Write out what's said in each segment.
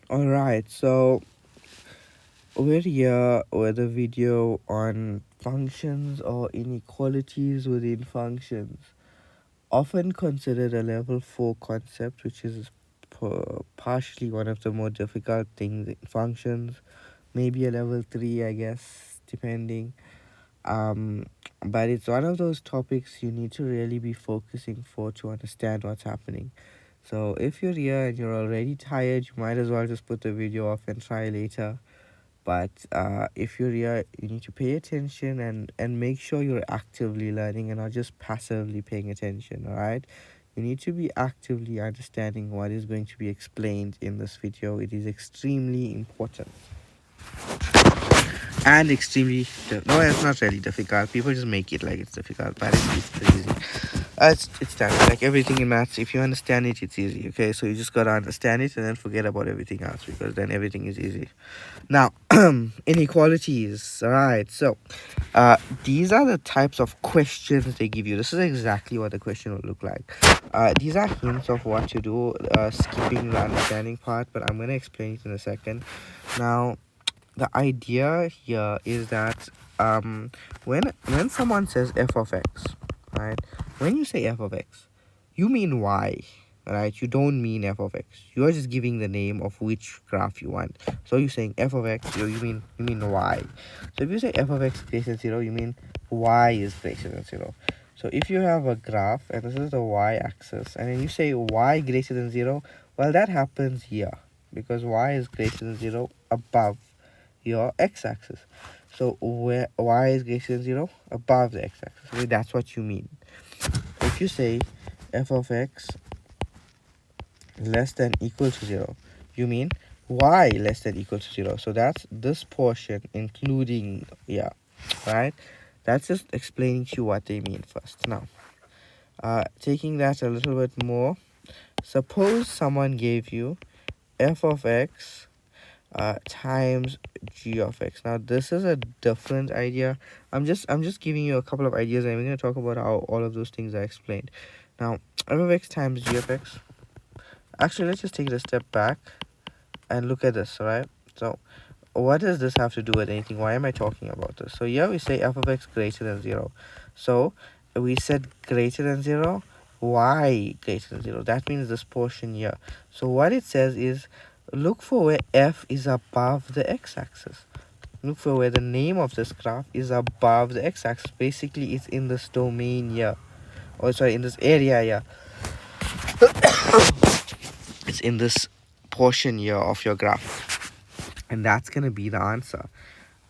All right, so we're here with a video on functions or inequalities within functions, often considered a level 4 concept, which is partially one of the more difficult things in functions, maybe a level 3, I guess, depending. Um, but it's one of those topics you need to really be focusing for to understand what's happening. So if you're here and you're already tired, you might as well just put the video off and try later. But if you're here, you need to pay attention and make sure you're actively learning and not just passively paying attention. All right, you need to be actively understanding what is going to be explained in this video. It is extremely important and extremely no, it's not really difficult. People just make it like it's difficult, but it's easy. It's standard, like everything in maths. If you understand it, it's easy. Okay, so you just gotta understand it and then forget about everything else, because then everything is easy. Now, inequalities. All right, so these are the types of questions they give you. This is exactly what the question will look like. These are hints of what to do, skipping the understanding part, but I'm gonna explain it in a second. Now, the idea here is that when someone says f of x, right, when you say f of x, you mean y, right? You don't mean f of x. You're just giving the name of which graph you want. So you're saying f of x, you mean y. So if you say f of x greater than 0, you mean y is greater than 0. So if you have a graph and this is the y-axis, and then you say y greater than 0, well, that happens here because y is greater than 0 above your x-axis. So where y is greater than 0 above the x-axis. Okay, that's what you mean. If you say f of x less than equal to 0, you mean y less than equal to 0. So that's this portion including, yeah, right? That's just explaining to you what they mean first. Now, taking that a little bit more, suppose someone gave you f of x times g of x. Now this is a different idea. I'm just giving you a couple of ideas, and we're going to talk about how all of those things are explained. Now, f of x times g of x. Actually, let's just take it a step back and look at this. All right, so what does this have to do with anything? Why am I talking about this? So here we say f of x greater than 0. So we said greater than 0, y greater than 0. That means this portion here. So what it says is, look for where f is above the x-axis. Look for where the name of this graph is above the x-axis. Basically, it's in this domain here. Oh, sorry, in this area here. It's in this portion here of your graph. And that's going to be the answer.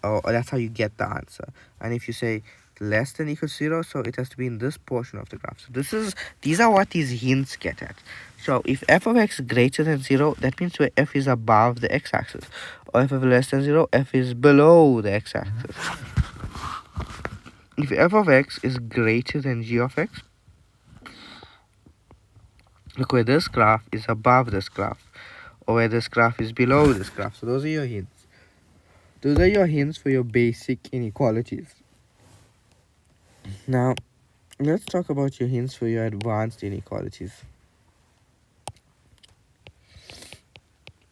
Or that's how you get the answer. And if you say less than equal to 0, so it has to be in this portion of the graph. So these are what these hints get at. So if f of x is greater than 0, that means where f is above the x-axis. Or if f is less than 0, f is below the x-axis. If f of x is greater than g of x, look where this graph is above this graph, or where this graph is below this graph. So those are your hints. Those are your hints for your basic inequalities. Now, let's talk about your hints for your advanced inequalities.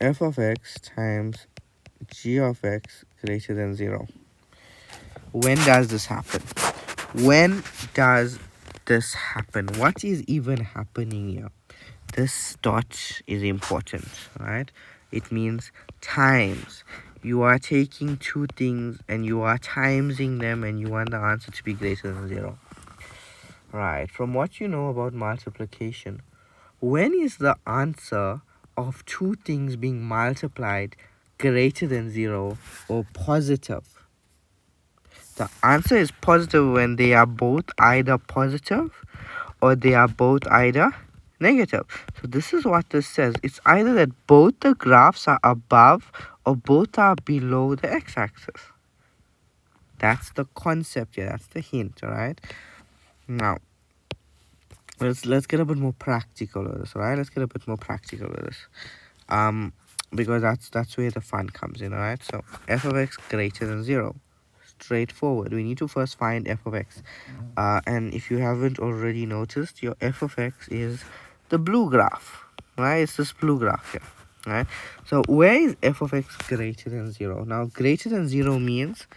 F of x times g of x greater than 0. When does this happen? When does this happen? What is even happening here? This dot is important, right? It means times. You are taking two things and you are timesing them, and you want the answer to be greater than 0. Right, from what you know about multiplication, when is the answer of two things being multiplied greater than 0 or positive? The answer is positive when they are both either positive or they are both either negative. So this is what this says. It's either that both the graphs are above or both are below the x-axis. That's the concept here. That's the hint, all right? Now, let's get a bit more practical with this, all right? Let's get a bit more practical with this. Because that's where the fun comes in, all right? So f of x greater than 0. Straightforward. We need to first find f of x. And if you haven't already noticed, your f of x is the blue graph, right? It's this blue graph here. right? So where is f of x greater than 0? Now greater than 0 means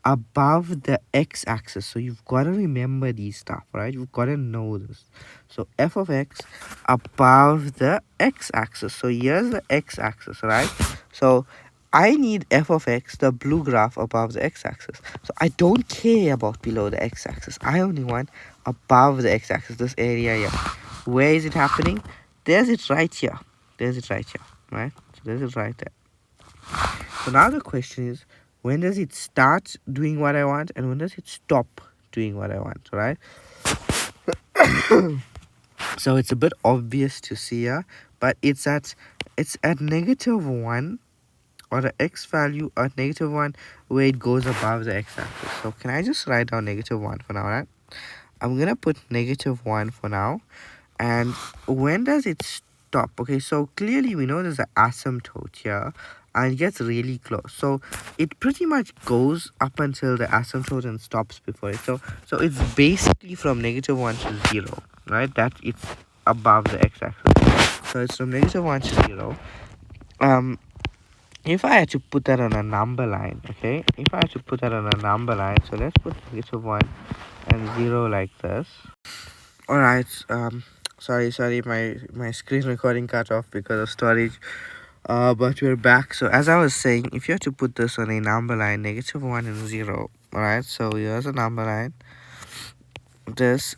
above the x-axis, so you've got to remember these stuff, right? You've got to know this. So f of x above the x-axis, so here's the x-axis, right? So I need f of x, the blue graph, above the x-axis. So I don't care about below the x-axis, I only want above the x-axis, this area here. Where is it happening? There's it right here. There's it right here, right? So there's it right there. So now the question is, when does it start doing what I want and when does it stop doing what I want, right? So it's a bit obvious to see here, but it's at -1, or the x value at -1, where it goes above the x-axis. So can I just write down -1 for now, right? I'm gonna put -1 for now. And when does it stop? Okay, so clearly we know there's an asymptote here and it gets really close. So it pretty much goes up until the asymptote and stops before it. So it's basically from -1 to 0, right? That it's above the x-axis. So it's from -1 to 0. If I had to put that on a number line, okay? If I had to put that on a number line, so let's put -1 and 0 like this. Alright, sorry, my screen recording cut off because of storage. But we're back. So as I was saying, if you have to put this on a number line, -1 and 0, alright? So here's a number line. This.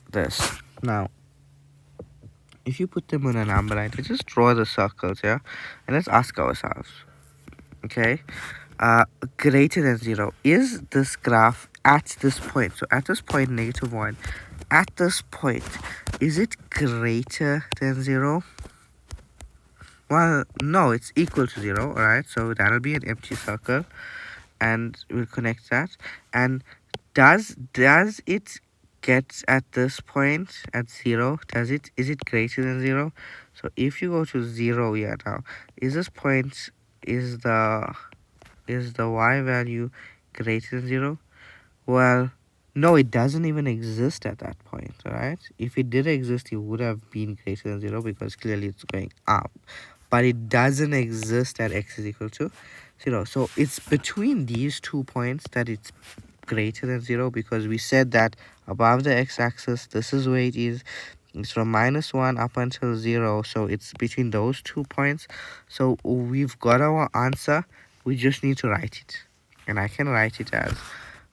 Now, if you put them on a number line, let's just draw the circles here, and let's ask ourselves, okay? Greater than 0. Is this graph at this point? So at this point, -1. At this point, is it greater than 0? Well, no, it's equal to 0, alright? So that'll be an empty circle, and we'll connect that. And does it get at this point at 0? Is it greater than 0? So if you go to 0 here now, is this point, is the y value greater than 0? Well, no, it doesn't even exist at that point, right? If it did exist, it would have been greater than 0 because clearly it's going up. But it doesn't exist at x is equal to 0. So it's between these 2 points that it's greater than 0, because we said that above the x-axis, this is where it is. It's from -1 up until 0. So it's between those 2 points. So we've got our answer. We just need to write it. And I can write it as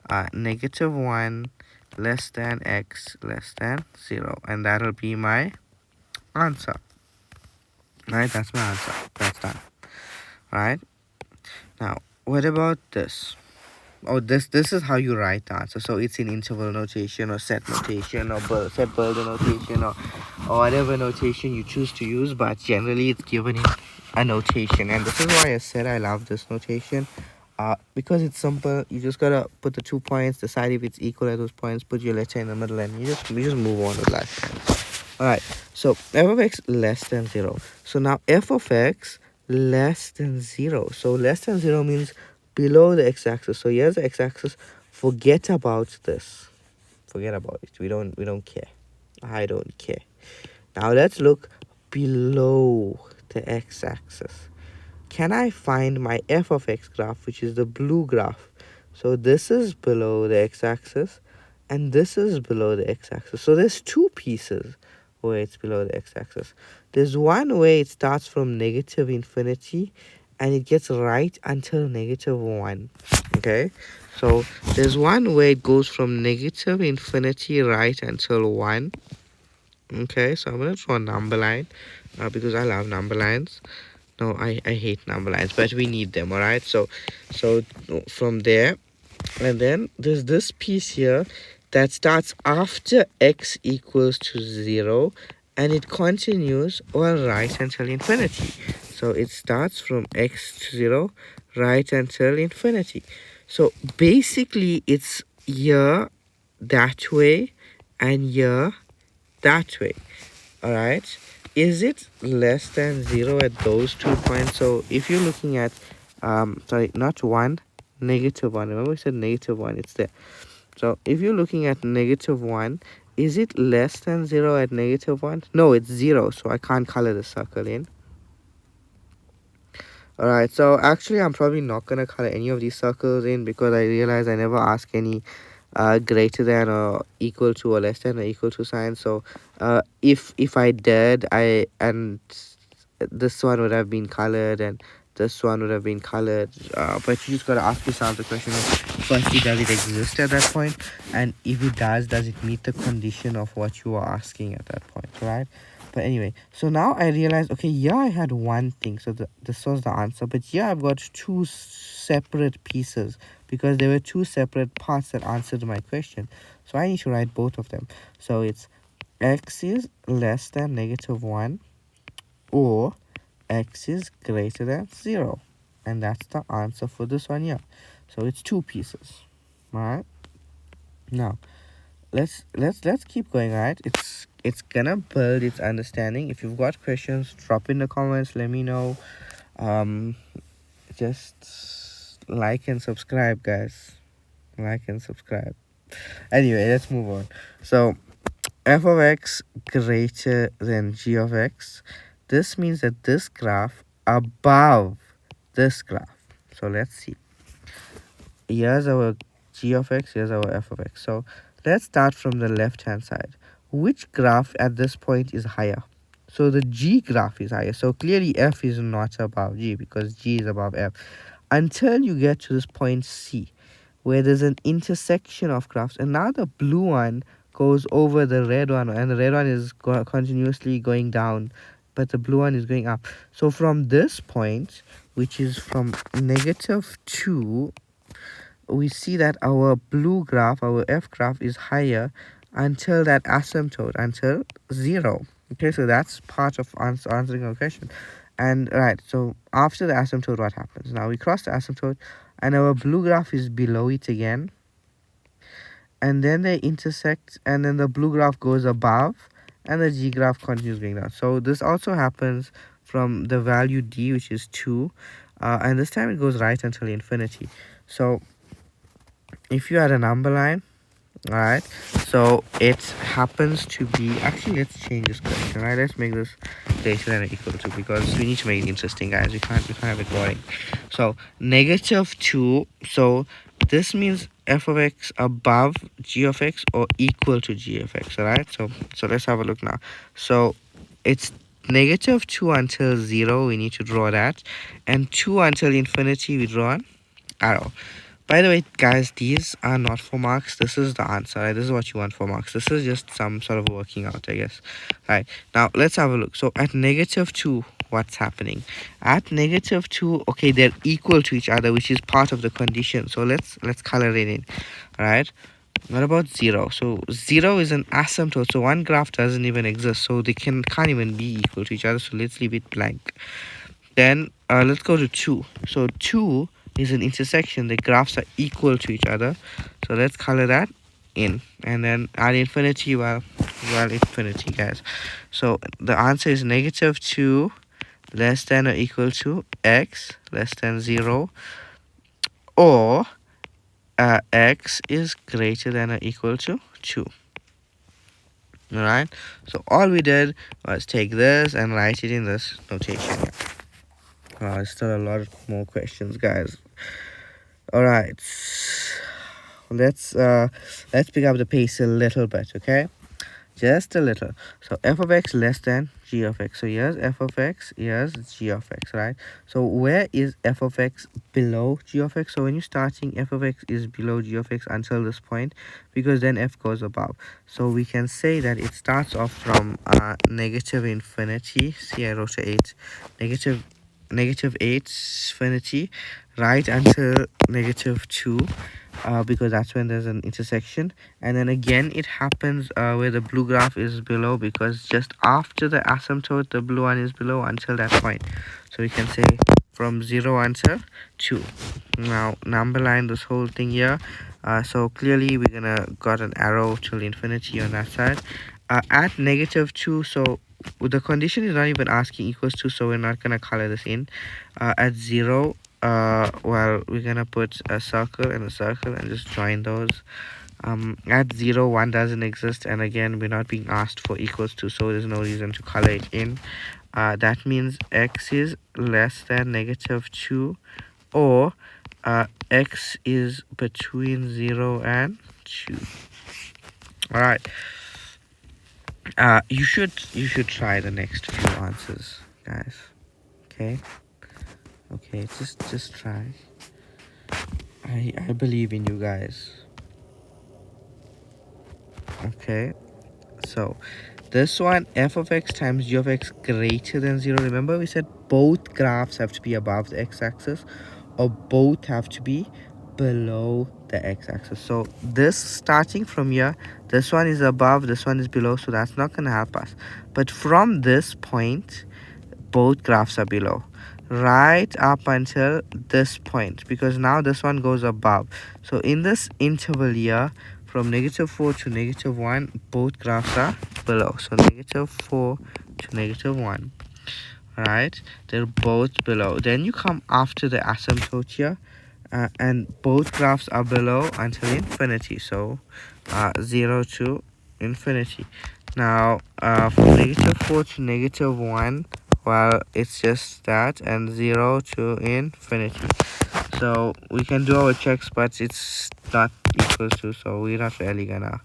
-1 less than x less than 0, and that'll be my answer, right? That's my answer. That's done, right? Now what about this? Oh, this is how you write the answer. So it's in interval notation or set notation or set Böldner notation or whatever notation you choose to use, but generally it's given in a notation. And this is why I said I love this notation. Because it's simple. You just gotta put the 2 points, decide if it's equal at those points, put your letter in the middle, and you just move on with life. Alright, so f of x less than 0. So now f of x less than 0. So less than 0 means below the x-axis. So here's the x-axis. Forget about this. Forget about it. We don't care. I don't care. Now let's look below the x-axis. Can I find my f of x graph, which is the blue graph? So this is below the x-axis and this is below the x-axis. So there's 2 pieces where it's below the x-axis. There's one where it starts from -infinity and it gets right until -1. Okay, so there's one where it goes from -infinity right until 1. Okay, so I'm gonna draw a number line because I love number lines. No, I hate number lines, but we need them, all right? So from there, and then there's this piece here that starts after x equals to 0, and it continues all right until infinity. So it starts from x to 0 right until infinity. So basically it's here that way and here that way, all right? Is it less than 0 at those 2 points? So if you're looking at sorry, not 1, -1. Remember we said -1, it's there. So if you're looking at -1, is it less than 0 at -1? No, it's 0, so I can't color the circle in. Alright, so actually I'm probably not gonna color any of these circles in because I realize I never ask any greater than or equal to or less than or equal to sign. So if I did, this one would have been colored and this one would have been colored, but you just got to ask yourself the question of, firstly, does it exist at that point, and if it does it meet the condition of what you are asking at that point, right? But anyway, so now I realized, okay, yeah, I had one thing, so this was the answer, but yeah, I've got two separate pieces because there were two separate parts that answered my question, so I need to write both of them. So it's x is less than -1 or x is greater than 0, and that's the answer for this one here. So it's two pieces. All right, now let's keep going. Right, it's gonna build its understanding. If you've got questions, drop in the comments, let me know. um just like and subscribe, guys. Like and subscribe. Anyway, let's move on. So f of x greater than g of x, this means that this graph above this graph. So let's see. Here's our g of x, here's our f of x. So let's start from the left hand side. Which graph at this point is higher? So the g graph is higher. So clearly f is not above g because g is above f. Until you get to this point C, where there's an intersection of graphs, and now the blue one goes over the red one, and the red one is continuously going down, but the blue one is going up. So from this point, which is from -2, we see that our blue graph, our f graph, is higher until that asymptote, until 0. Okay, so that's part of answering our question. And right, so after the asymptote, what happens? Now we cross the asymptote and our blue graph is below it again, and then they intersect, and then the blue graph goes above and the g graph continues going down. So this also happens from the value d, which is 2, and this time it goes right until infinity. So if you had a number line, all right, so it happens to be, actually let's change this question, right? Let's make this greater than or equal to, because we need to make it interesting, guys. We can't have it boring. So -2, so this means f of x above g of x or equal to g of x. All right, so let's have a look now. So it's -2 until 0, we need to draw that, and 2 until infinity, we draw an arrow. By the way, guys, these are not for marks. This is the answer, right? This is what you want for marks. This is just some sort of working out, I guess. Right, now let's have a look. So at -2, what's happening? At -2, okay, they're equal to each other, which is part of the condition. So let's color it in. All right, what about 0? So 0 is an asymptote, so one graph doesn't even exist, so they can't even be equal to each other. So let's leave it blank. Then let's go to 2. So 2 is an intersection. The graphs are equal to each other. So let's color that in. And then at infinity, well, infinity, guys. So the answer is -2 less than or equal to x less than 0, or x is greater than or equal to 2. All right. So all we did was take this and write it in this notation here. There's still a lot more questions, guys. All right, let's pick up the pace a little bit, okay? Just a little. So f of x less than g of x. So here's f of x, here's g of x, right? So where is f of x below g of x? So when you're starting, f of x is below g of x until this point, because then f goes above. So we can say that it starts off from negative infinity. See, I wrote 8. Negative 8 infinity right until -2, because that's when there's an intersection. And then again it happens where the blue graph is below, because just after the asymptote the blue one is below until that point. So we can say from 0 until 2. Now number line this whole thing here. So clearly we're gonna got an arrow till infinity on that side. At -2, so the condition is not even asking equals to, so we're not gonna color this in. At 0, well, we're gonna put a circle and a circle and just join those. At 0, 1 doesn't exist, and again we're not being asked for equals to, so there's no reason to color it in. that means x is less than -2, or x is between 0 and 2. All right. You should try the next few answers, guys. Okay. Okay. Just try. I believe in you guys. Okay. So this one, f of x times g of x greater than 0. Remember we said both graphs have to be above the x-axis, or both have to be below the x-axis. So this, starting from here, this one is above, this one is below, so that's not going to help us. But from this point, both graphs are below, right up until this point, because now this one goes above. So in this interval here, from -4 to -1, both graphs are below. So -4 to -1, right? They're both below. Then you come after the asymptote here, and both graphs are below until infinity. So 0 to infinity. Now from -4 to -1, well, it's just that, and 0 to infinity. So we can do our checks, but it's not equals to, so we're not really gonna,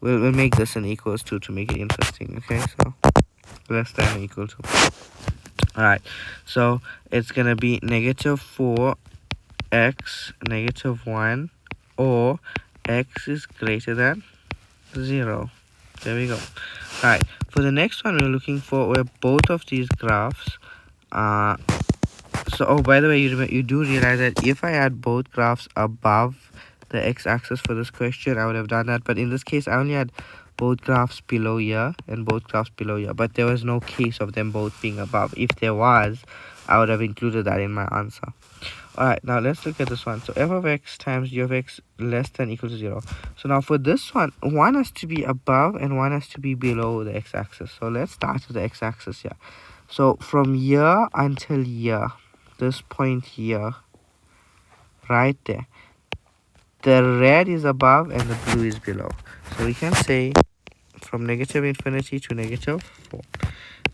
we'll make this an equals to make it interesting. Okay, so less than or equal to. All right, so it's gonna be -4x -1, or x is greater than 0. There we go. All right, for the next one, we're looking for where both of these graphs so, oh, by the way, you do realize that if I had both graphs above the x-axis for this question, I would have done that. But in this case, I only had both graphs below here and both graphs below here. But there was no case of them both being above. If there was, I would have included that in my answer. Alright, now let's look at this one. So f of x times g of x less than equal to 0. So now for this one has to be above and one has to be below the x-axis. So let's start with the x-axis here. So from here until here, this point here, right there, the red is above and the blue is below. So we can say from -infinity to -4,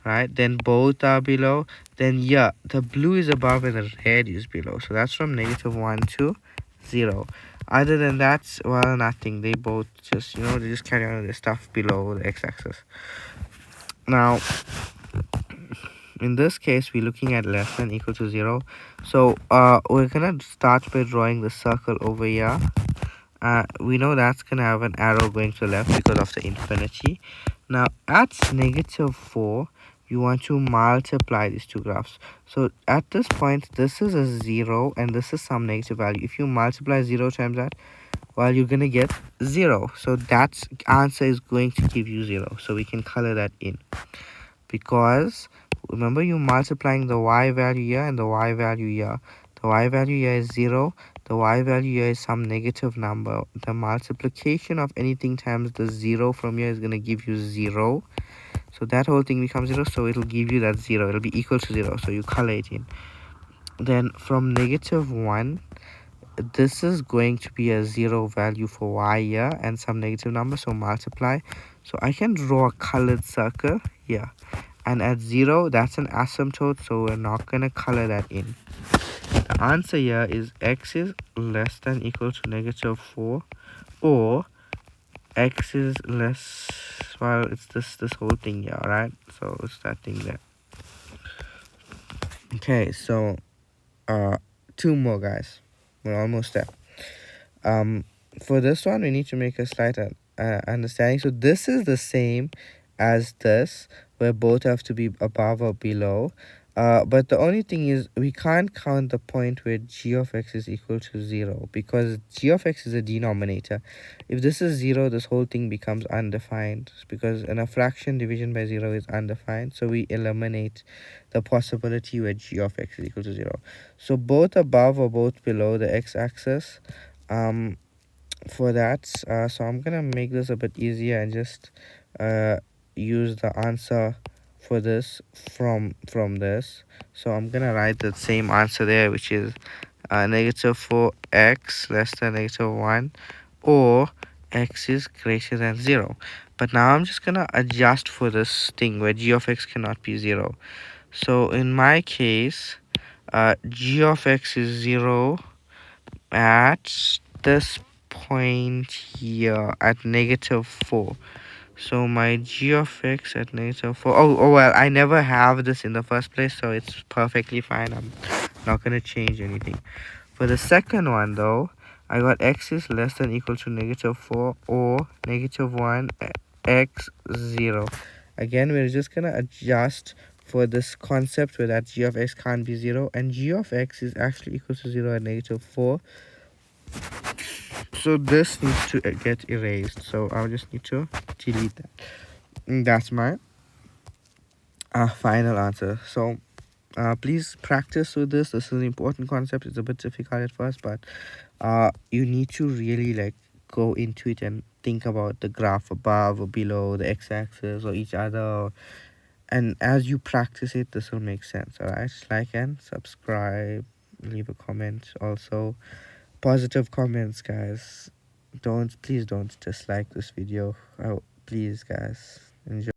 right? Then both are below. Then yeah, the blue is above and the red is below. So that's from -1 to 0. Other than that, well, nothing. They both just, they just carry on with their stuff below the x-axis. Now in this case, we're looking at less than equal to 0. So we're gonna start by drawing the circle over here. We know that's gonna have an arrow going to the left because of the infinity. Now at -4, you want to multiply these two graphs. So at this point, this is a 0 and this is some negative value. If you multiply 0 times that, well, you're gonna get 0. So that answer is going to give you 0. So we can color that in, because remember, you're multiplying the y value here and the y value here. The y value here is 0. The y value here is some negative number. The multiplication of anything times the 0 from here is going to give you 0. So that whole thing becomes 0. So it'll give you that 0. It'll be equal to 0. So you color it in. Then from -1, this is going to be a 0 value for y here and some negative number. So multiply. So I can draw a colored circle here. And at 0, that's an asymptote, so we're not going to color that in. The answer here is x is less than equal to -4, or x is less, well, it's this whole thing here, right? So it's that thing there. Okay, so two more, guys. We're almost there. For this one, we need to make a slight understanding. So this is the same as this, where both have to be above or below. But the only thing is, we can't count the point where g of x is equal to 0, because g of x is a denominator. If this is 0, this whole thing becomes undefined, because in a fraction, division by 0 is undefined. So we eliminate the possibility where g of x is equal to 0. So both above or both below the x-axis. For that, so I'm gonna make this a bit easier and just use the answer for this from this. So I'm gonna write the same answer there, which is -4x less than -1, or x is greater than 0. But now I'm just gonna adjust for this thing where g of x cannot be 0. So in my case, g of x is 0 at this point here at -4. So my g of x at -4. Oh well, I never have this in the first place, so it's perfectly fine. I'm not gonna change anything. For the second one though, I got x is less than equal to -4 or -1 x 0. Again, we're just gonna adjust for this concept where that g of x can't be 0, and g of x is actually equal to 0 at -4. So this needs to get erased, so I'll just need to delete that. And that's my final answer. So please practice with this. This is an important concept. It's a bit difficult at first, but you need to really like go into it and think about the graph above or below, the x-axis or each other, and as you practice it, this will make sense. All right, like and subscribe, leave a comment. Also positive comments, guys. Please don't dislike this video. Oh, please, guys, enjoy.